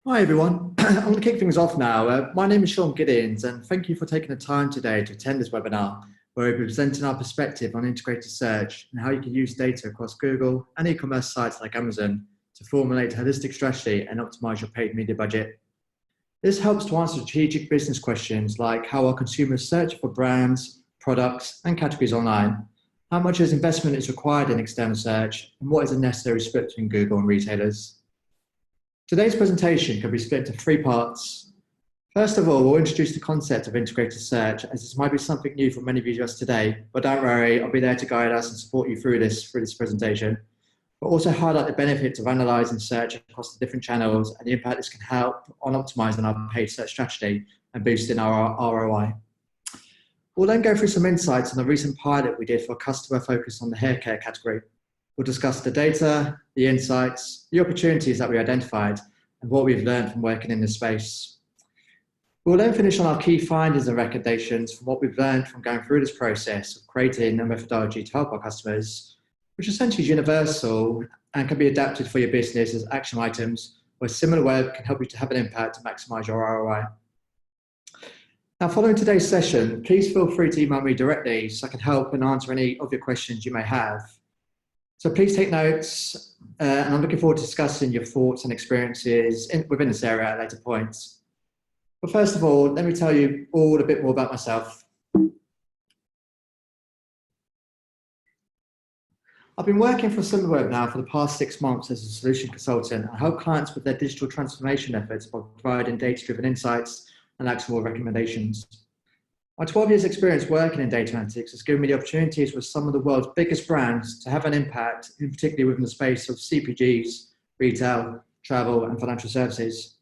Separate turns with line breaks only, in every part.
Hi everyone, I'm going to kick things off now. My name is Sean Giddins and thank you for taking the time today to attend this webinar where we'll be presenting our perspective on integrated search and how you can use data across Google and e-commerce sites like Amazon to formulate a holistic strategy and optimize your paid media budget. This helps to answer strategic business questions like how are consumers searching for brands, products and categories online, how much investment is required in external search, and what is the necessary split between Google and retailers. Today's presentation can be split into three parts. First of all, we'll introduce the concept of integrated search, as this might be something new for many of you just today, but don't worry, I'll be there to guide us and support you through this presentation. But also highlight the benefits of analysing search across the different channels and the impact this can help on optimising our paid search strategy and boosting our ROI. We'll then go through some insights on the recent pilot we did for a customer focused on the hair care category. We'll discuss the data, the insights, the opportunities that we identified, and what we've learned from working in this space. We'll then finish on our key findings and recommendations from what we've learned from going through this process of creating a methodology to help our customers, which essentially is universal and can be adapted for your business as action items, where Similarweb can help you to have an impact to maximise your ROI. Now, following today's session, please feel free to email me directly so I can help and answer any of your questions you may have. So please take notes, and I'm looking forward to discussing your thoughts and experiences within this area at later points. But first of all, let me tell you all a bit more about myself. I've been working for Similarweb now for the past 6 months as a solution consultant. I help clients with their digital transformation efforts by providing data-driven insights and actionable recommendations. My 12 years experience working in data analytics has given me the opportunities with some of the world's biggest brands to have an impact, in particularly within the space of CPGs, retail, travel, and financial services.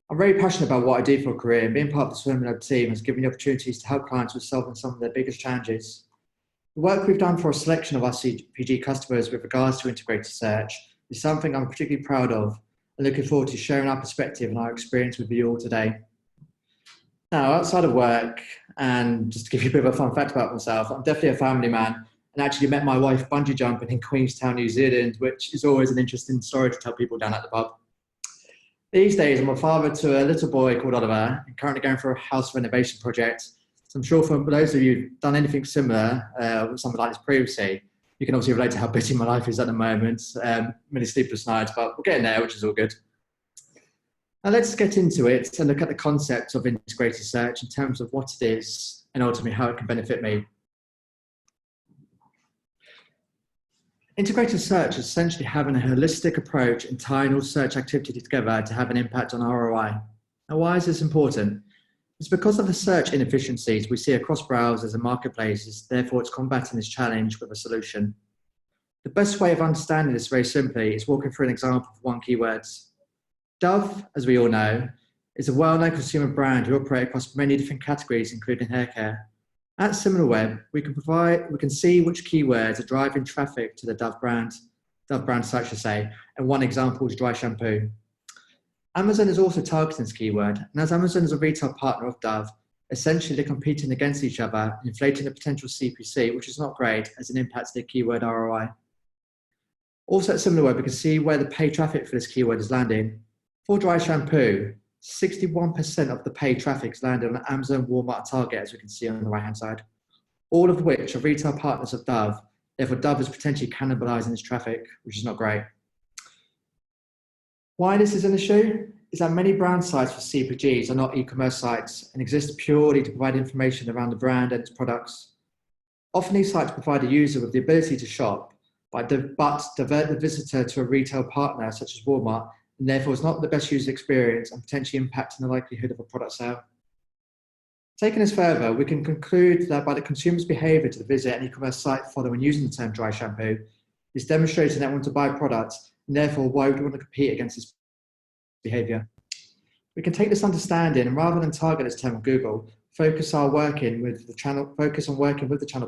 I'm very passionate about what I do for a career, and being part of the Similarweb team has given me opportunities to help clients with solving some of their biggest challenges. The work we've done for a selection of our CPG customers with regards to integrated search is something I'm particularly proud of, and looking forward to sharing our perspective and our experience with you all today. Now, outside of work, and just to give you a bit of a fun fact about myself, I'm definitely a family man and actually met my wife bungee jumping in Queenstown, New Zealand, which is always an interesting story to tell people down at the pub. These days, I'm a father to a little boy called Oliver and currently going for a house renovation project. So I'm sure for those of you who've done anything similar with something like this previously, you can obviously relate to how busy my life is at the moment. Many sleepless nights, but we're getting there, which is all good. Now let's get into it and look at the concept of integrated search in terms of what it is and ultimately how it can benefit me. Integrated search is essentially having a holistic approach and tying all search activity together to have an impact on ROI. Now, why is this important? It's because of the search inefficiencies we see across browsers and marketplaces, therefore it's combating this challenge with a solution. The best way of understanding this very simply is walking through an example of one keyword. Dove, as we all know, is a well-known consumer brand who operate across many different categories, including hair care. At Similarweb, we can see which keywords are driving traffic to the Dove brand site, should say, and one example is dry shampoo. Amazon is also targeting this keyword, and as Amazon is a retail partner of Dove, essentially they're competing against each other, inflating the potential CPC, which is not great as it impacts their keyword ROI. Also at Similarweb, we can see where the paid traffic for this keyword is landing. For dry shampoo, 61% of the paid traffic is landed on Amazon, Walmart, and Target, as we can see on the right-hand side, all of which are retail partners of Dove. Therefore, Dove is potentially cannibalizing this traffic, which is not great. Why this is an issue is that many brand sites for CPGs are not e-commerce sites and exist purely to provide information around the brand and its products. Often these sites provide a user with the ability to shop, but divert the visitor to a retail partner such as Walmart, and therefore it's not the best user experience and potentially impacting the likelihood of a product sale. Taking this further, we can conclude that by the consumer's behaviour to visit an e-commerce site following using the term dry shampoo, is demonstrating that they want to buy products, and therefore why would we want to compete against this behaviour? We can take this understanding and rather than target this term on Google, focus on working with the channel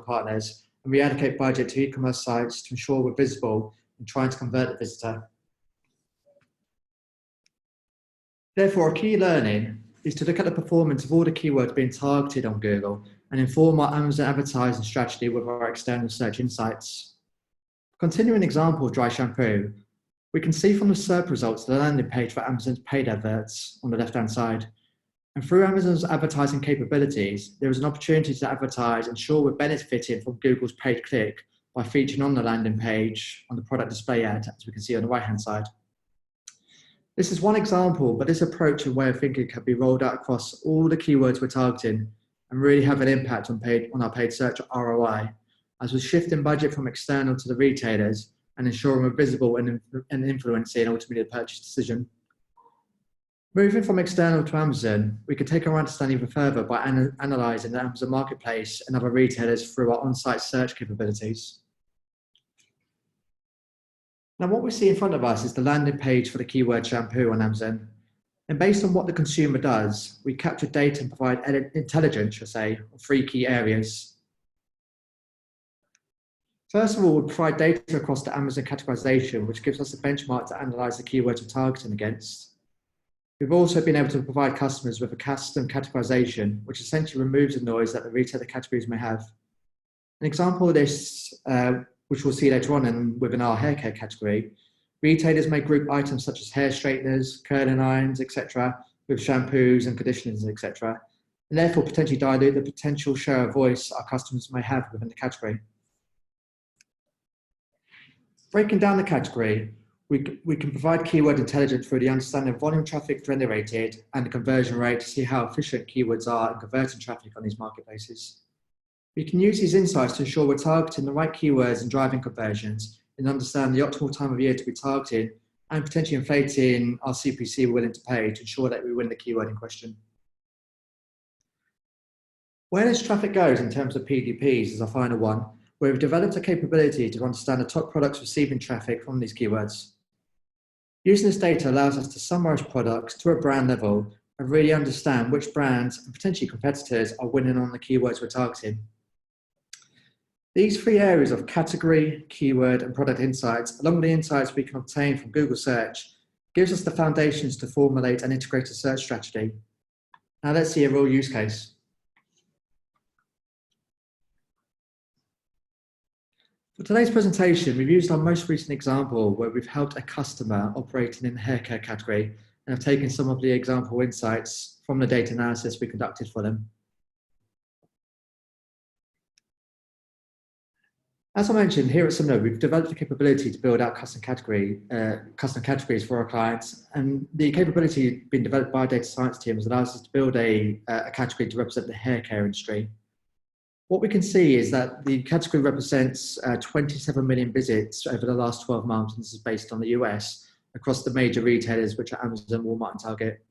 partners and reallocate budget to e-commerce sites to ensure we're visible and trying to convert the visitor. Therefore, a key learning is to look at the performance of all the keywords being targeted on Google and inform our Amazon advertising strategy with our external search insights. Continuing example of dry shampoo, We can see from the SERP results the landing page for Amazon's paid adverts on the left-hand side. And through Amazon's advertising capabilities, there is an opportunity to advertise and ensure we're benefiting from Google's paid click by featuring on the landing page on the product display ad, as we can see on the right-hand side. This is one example, but this approach and way of thinking can be rolled out across all the keywords we're targeting and really have an impact on our paid search ROI, as we're shifting budget from external to the retailers and ensuring we're visible and influencing ultimately the purchase decision. Moving from external to Amazon, we can take our understanding even further by analysing the Amazon marketplace and other retailers through our on-site search capabilities. Now, what we see in front of us is the landing page for the keyword shampoo on Amazon. And based on what the consumer does, we capture data and provide intelligence, on 3 key areas. First of all, we provide data across the Amazon categorization, which gives us a benchmark to analyse the keywords we're targeting against. We've also been able to provide customers with a custom categorization, which essentially removes the noise that the retailer categories may have. An example of this, which we'll see later on within our hair care category, retailers may group items such as hair straighteners, curling irons, etc., with shampoos and conditioners, etc., and therefore potentially dilute the potential share of voice our customers may have within the category. Breaking down the category, we can provide keyword intelligence through the understanding of volume traffic generated and the conversion rate to see how efficient keywords are in converting traffic on these marketplaces. We can use these insights to ensure we're targeting the right keywords and driving conversions and understand the optimal time of year to be targeting and potentially inflating our CPC we're willing to pay to ensure that we win the keyword in question. Where this traffic goes in terms of PDPs is our final one, where we've developed a capability to understand the top products receiving traffic from these keywords. Using this data allows us to summarize products to a brand level and really understand which brands and potentially competitors are winning on the keywords we're targeting. These 3 areas of category, keyword, and product insights, along with the insights we can obtain from Google Search, gives us the foundations to formulate an integrated search strategy. Now let's see a real use case. For today's presentation, we've used our most recent example where we've helped a customer operating in the hair care category and have taken some of the example insights from the data analysis we conducted for them. As I mentioned, here at Similarweb, we've developed the capability to build out custom categories for our clients, and the capability being developed by our data science teams allows us to build a category to represent the hair care industry. What we can see is that the category represents 27 million visits over the last 12 months, and this is based on the US, across the major retailers, which are Amazon, Walmart, and Target.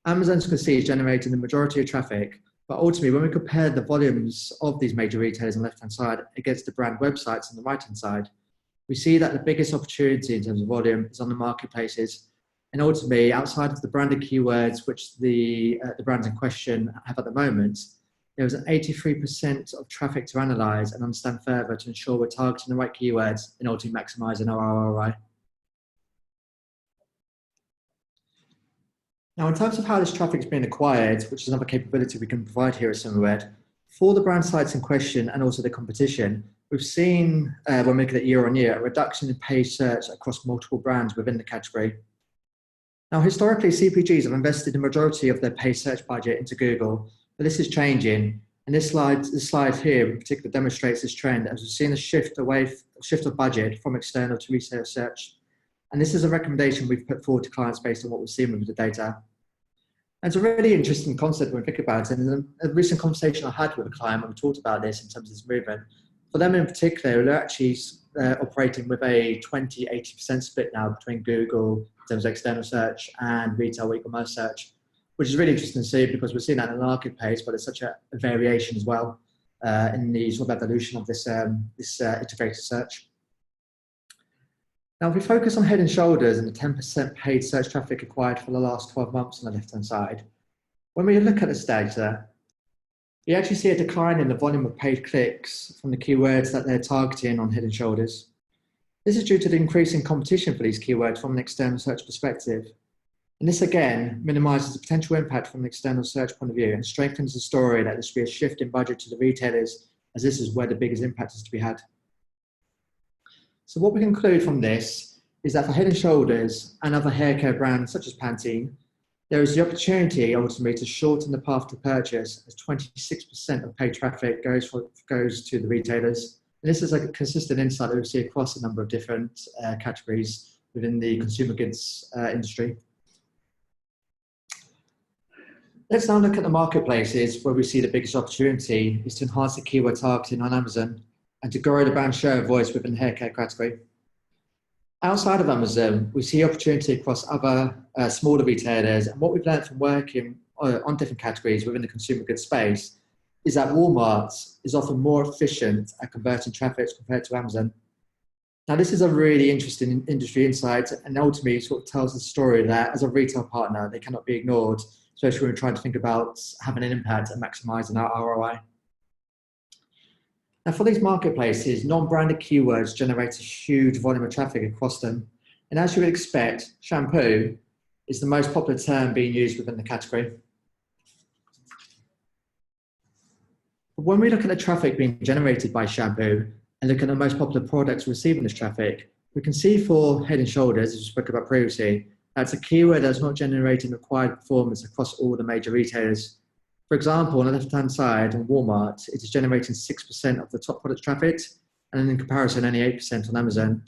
Amazon, as you can see, is generating the majority of traffic, but ultimately, when we compare the volumes of these major retailers on the left-hand side against the brand websites on the right-hand side, we see that the biggest opportunity in terms of volume is on the marketplaces. And ultimately, outside of the branded keywords, which the brands in question have at the moment, there was an 83% of traffic to analyze and understand further to ensure we're targeting the right keywords and ultimately maximizing our ROI. Now, in terms of how this traffic is being acquired, which is another capability we can provide here at Similarweb, for the brand sites in question and also the competition, we've seen, when making it year on year, a reduction in paid search across multiple brands within the category. Now, historically, CPGs have invested the majority of their paid search budget into Google, but this is changing. And this slide here in particular demonstrates this trend as we've seen a shift of budget from external to retail search. And this is a recommendation we've put forward to clients based on what we've seen with the data. And it's a really interesting concept when we think about it. And a recent conversation I had with a client when we talked about this in terms of this movement, for them in particular, they're actually operating with a 20-80% split now between Google in terms of external search and retail e-commerce search, which is really interesting to see because we're seeing that in the marketplace, but it's such a variation as well in the sort of evolution of this integrated search. Now, if we focus on Head & Shoulders and the 10% paid search traffic acquired for the last 12 months on the left-hand side, when we look at this data, you actually see a decline in the volume of paid clicks from the keywords that they're targeting on Head & Shoulders. This is due to the increasing competition for these keywords from an external search perspective. And this again minimizes the potential impact from an external search point of view and strengthens the story that there should be a shift in budget to the retailers, as this is where the biggest impact is to be had. So what we conclude from this is that for Head & Shoulders and other hair care brands such as Pantene, there is the opportunity ultimately to shorten the path to purchase as 26% of paid traffic goes to the retailers. And this is a consistent insight that we see across a number of different categories within the consumer goods industry. Let's now look at the marketplaces where we see the biggest opportunity is to enhance the keyword targeting on Amazon and to grow the brand share of voice within the hair care category. Outside of Amazon, we see opportunity across other smaller retailers, and what we've learned from working on different categories within the consumer goods space is that Walmart is often more efficient at converting traffic compared to Amazon. Now, this is a really interesting industry insight, and ultimately sort of tells the story that as a retail partner, they cannot be ignored, especially when we're trying to think about having an impact and maximizing our ROI. Now, for these marketplaces, non-branded keywords generate a huge volume of traffic across them. And as you would expect, shampoo is the most popular term being used within the category. But when we look at the traffic being generated by shampoo and look at the most popular products receiving this traffic, we can see for Head & Shoulders, as we spoke about previously, that's a keyword that's not generating required performance across all the major retailers. For example, on the left-hand side on Walmart, it is generating 6% of the top product traffic, and in comparison, only 8% on Amazon.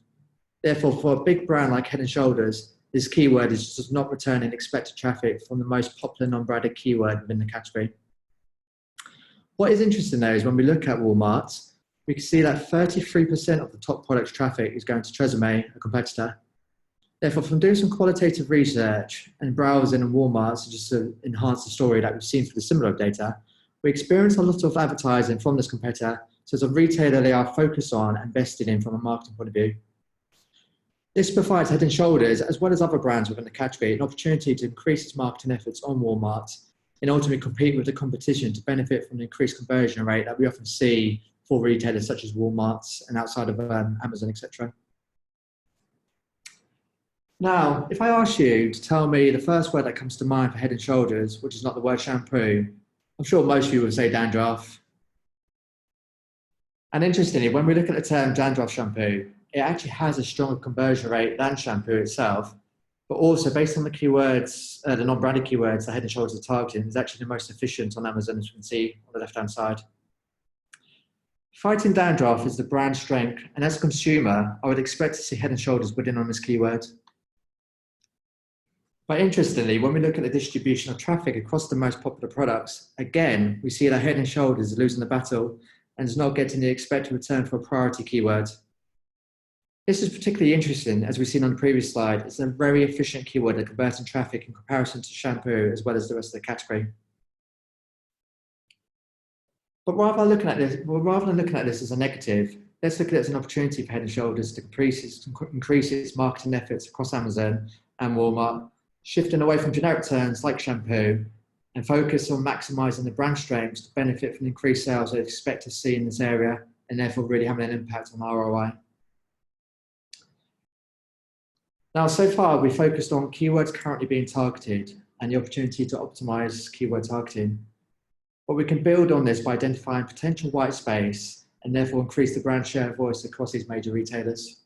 Therefore, for a big brand like Head & Shoulders, this keyword is just not returning expected traffic from the most popular non-branded keyword within the category. What is interesting though is when we look at Walmart, we can see that 33% of the top product traffic is going to Tresemme, a competitor. Therefore, from doing some qualitative research and browsing on Walmart, so just to enhance the story that we've seen for the Similarweb data, we experienced a lot of advertising from this competitor. So as a retailer, they are focused on and invested in from a marketing point of view. This provides Head & Shoulders, as well as other brands within the category, an opportunity to increase its marketing efforts on Walmart and ultimately compete with the competition to benefit from the increased conversion rate that we often see for retailers such as Walmart and outside of Amazon, etc. Now, if I ask you to tell me the first word that comes to mind for Head & Shoulders, which is not the word shampoo, I'm sure most of you would say dandruff. And interestingly, when we look at the term dandruff shampoo, it actually has a stronger conversion rate than shampoo itself, but also based on the keywords, the non-branded keywords that Head & Shoulders are targeting, is actually the most efficient on Amazon, as you can see on the left-hand side. Fighting dandruff is the brand strength, and as a consumer, I would expect to see Head & Shoulders winning on this keyword. But interestingly, when we look at the distribution of traffic across the most popular products, again, we see that Head & Shoulders is losing the battle and is not getting the expected return for a priority keyword. This is particularly interesting, as we've seen on the previous slide. It's a very efficient keyword at converting traffic in comparison to shampoo, as well as the rest of the category. But rather than looking at this as a negative, let's look at it as an opportunity for Head & Shoulders to increase its marketing efforts across Amazon and Walmart, shifting away from generic terms like shampoo and focus on maximizing the brand strengths to benefit from increased sales they expect to see in this area, and therefore really having an impact on ROI. Now, so far, we focused on keywords currently being targeted and the opportunity to optimize keyword targeting. But we can build on this by identifying potential white space and therefore increase the brand share of voice across these major retailers.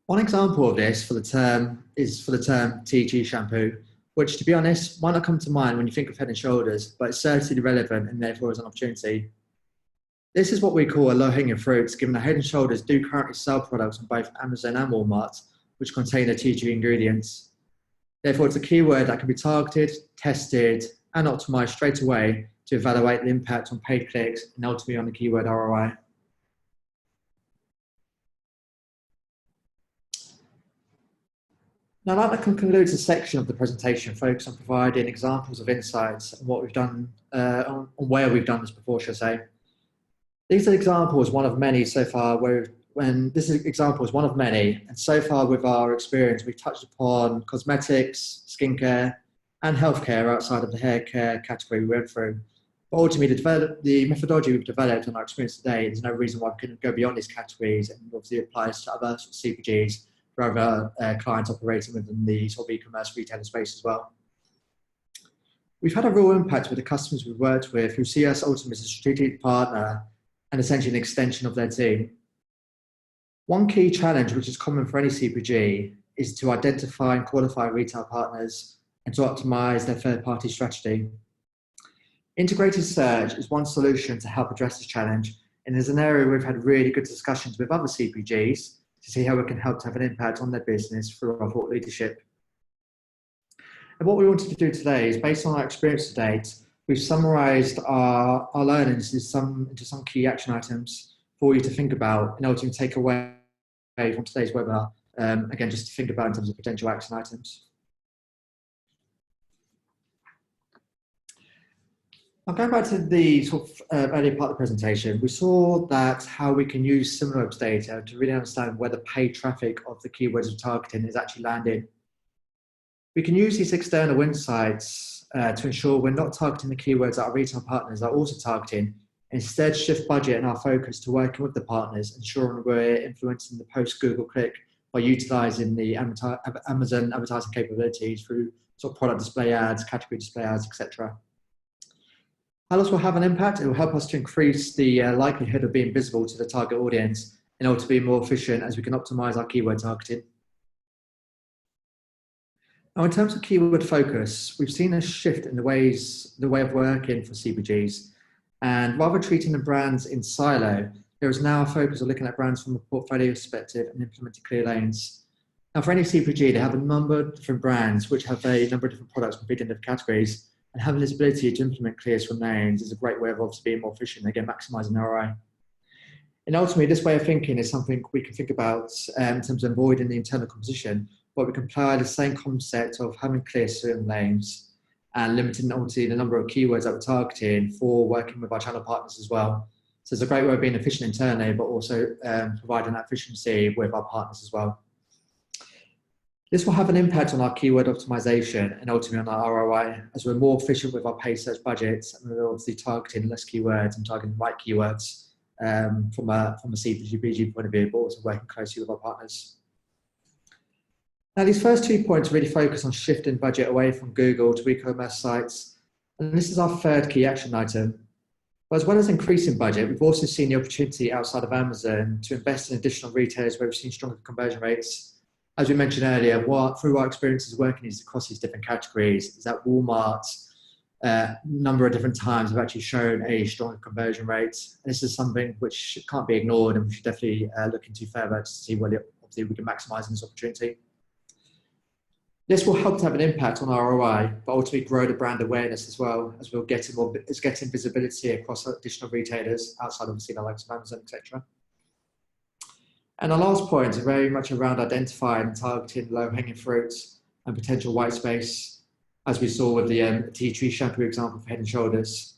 One example of this for the term TG shampoo, which, to be honest, might not come to mind when you think of Head & Shoulders, but it's certainly relevant and therefore is an opportunity. This is what we call a low-hanging fruit, given that Head & Shoulders do currently sell products on both Amazon and Walmart, which contain the TG ingredients. Therefore, it's a keyword that can be targeted, tested, and optimized straight away to evaluate the impact on paid clicks and ultimately on the keyword ROI. Now, that concludes the section of the presentation focused on providing examples of insights on what we've done, on where we've done this before, should I say. These are examples, one of many so far, and so far with our experience, we've touched upon cosmetics, skincare, and healthcare outside of the hair care category we went through. But ultimately, the methodology we've developed on our experience today, there's no reason why we couldn't go beyond these categories, and obviously applies to other sort of CPGs for other clients operating within the sort of e-commerce retailer space as well. We've had a real impact with the customers we've worked with who see us ultimately as a strategic partner and essentially an extension of their team. One key challenge, which is common for any CPG, is to identify and qualify retail partners and to optimize their third-party strategy. Integrated search is one solution to help address this challenge, and is an area we've had really good discussions with other CPGs to see how we can help to have an impact on their business through our thought leadership. And what we wanted to do today is, based on our experience to date, we've summarised our learnings into some key action items for you to think about and ultimately take away from today's webinar. Again, just to think about in terms of potential action items. Now, going back to the sort of earlier part of the presentation, we saw that how we can use Similarweb's data to really understand where the paid traffic of the keywords we're targeting is actually landing. We can use these external insights to ensure we're not targeting the keywords that our retail partners are also targeting. Instead, shift budget and our focus to working with the partners, ensuring we're influencing the post-Google click by utilising the Amazon advertising capabilities through sort of product display ads, category display ads, etc. How this will have an impact? It will help us to increase the likelihood of being visible to the target audience in order to be more efficient as we can optimise our keyword targeting. Now, in terms of keyword focus, we've seen a shift in the way of working for CPGs. And rather than treating the brands in silo, there is now a focus on looking at brands from a portfolio perspective and implementing clear lanes. Now, for any CPG, they have a number of different brands which have a number of different products competing in different categories, and having this ability to implement clear swim lanes is a great way of obviously being more efficient, again, maximising ROI. And ultimately, this way of thinking is something we can think about in terms of avoiding the internal competition, but we can apply the same concept of having clear swim lanes and limiting obviously the number of keywords that we're targeting for working with our channel partners as well. So it's a great way of being efficient internally, but also providing that efficiency with our partners as well. This will have an impact on our keyword optimization and ultimately on our ROI, as we're more efficient with our paid search budgets, and we're obviously targeting less keywords and targeting the right keywords from a CPG point of view, but also working closely with our partners. Now, these first 2 points really focus on shifting budget away from Google to e-commerce sites, and this is our third key action item. But as well as increasing budget, we've also seen the opportunity outside of Amazon to invest in additional retailers where we've seen stronger conversion rates. As we mentioned earlier, through our experiences working across these different categories, is that Walmart, number of different times have actually shown a stronger conversion rate. This is something which can't be ignored, and we should definitely look into further to see whether obviously we can maximise this opportunity. This will help to have an impact on our ROI, but ultimately grow the brand awareness as well, as we're getting visibility across additional retailers outside obviously the likes of Amazon, etc. And our last point is very much around identifying and targeting low-hanging fruits and potential white space, as we saw with the tea tree shampoo example for Head & Shoulders.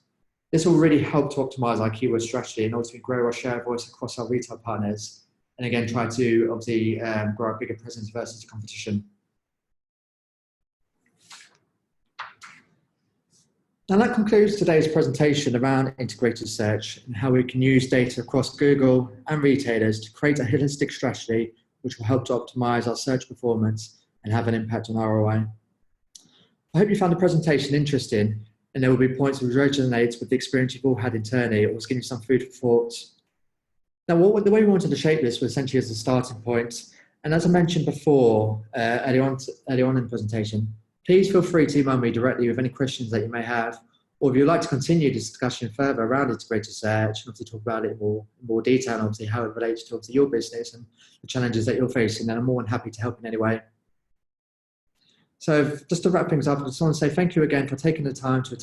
This will really help to optimize our keyword strategy and ultimately grow our share of voice across our retail partners, and again, try to obviously grow a bigger presence versus the competition. Now that concludes today's presentation around integrated search and how we can use data across Google and retailers to create a holistic strategy which will help to optimize our search performance and have an impact on ROI. I hope you found the presentation interesting, and there will be points which resonate with the experience you've all had internally, or was giving you some food for thought. Now, the way we wanted to shape this was essentially as a starting point, and as I mentioned before, early on in the presentation, please feel free to email me directly with any questions that you may have, or if you'd like to continue this discussion further around integrated search and obviously talk about it in more detail and obviously how it relates to obviously your business and the challenges that you're facing, then I'm more than happy to help in any way. So just to wrap things up, I just want to say thank you again for taking the time to attend